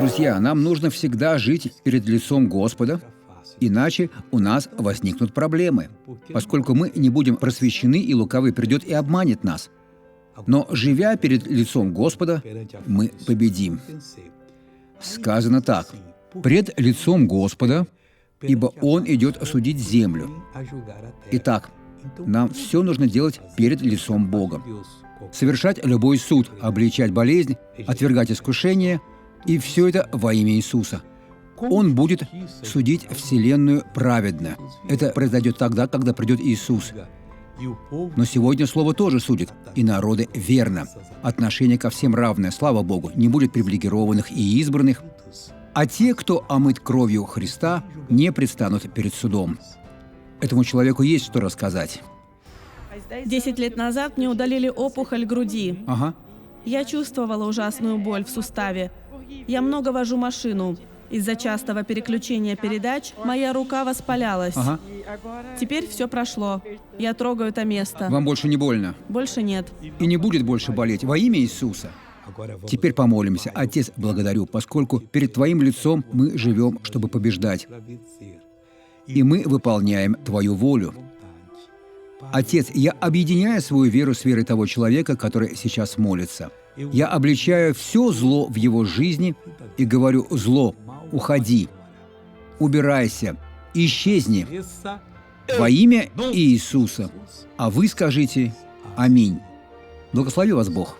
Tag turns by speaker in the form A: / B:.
A: Друзья, нам нужно всегда жить перед лицом Господа, иначе у нас возникнут проблемы, поскольку мы не будем просвещены, и лукавый придет и обманет нас. Но, живя перед лицом Господа, мы победим. Сказано так: «Пред лицом Господа, ибо Он идет судить землю». Итак, нам все нужно делать перед лицом Бога. Совершать любой суд, обличать болезнь, отвергать искушение, и все это во имя Иисуса. Он будет судить вселенную праведно. Это произойдет тогда, когда придет Иисус. Но сегодня Слово тоже судит, и народы верно. Отношение ко всем равное, слава Богу, не будет привилегированных и избранных. А те, кто омыт кровью Христа, не предстанут перед судом. Этому человеку есть что рассказать.
B: 10 лет назад мне удалили опухоль груди.
A: Ага.
B: Я чувствовала ужасную боль в суставе. Я много вожу машину. Из-за частого переключения передач моя рука воспалялась.
A: Ага.
B: Теперь все прошло. Я трогаю это место.
A: Вам больше не больно?
B: Больше нет.
A: И не будет больше болеть во имя Иисуса. Теперь помолимся. Отец, благодарю, поскольку перед Твоим лицом мы живем, чтобы побеждать. И мы выполняем Твою волю. Отец, я объединяю свою веру с верой того человека, который сейчас молится. Я обличаю все зло в его жизни и говорю: зло, уходи, убирайся, исчезни во имя Иисуса. А вы скажите: аминь. Благослови вас Бог.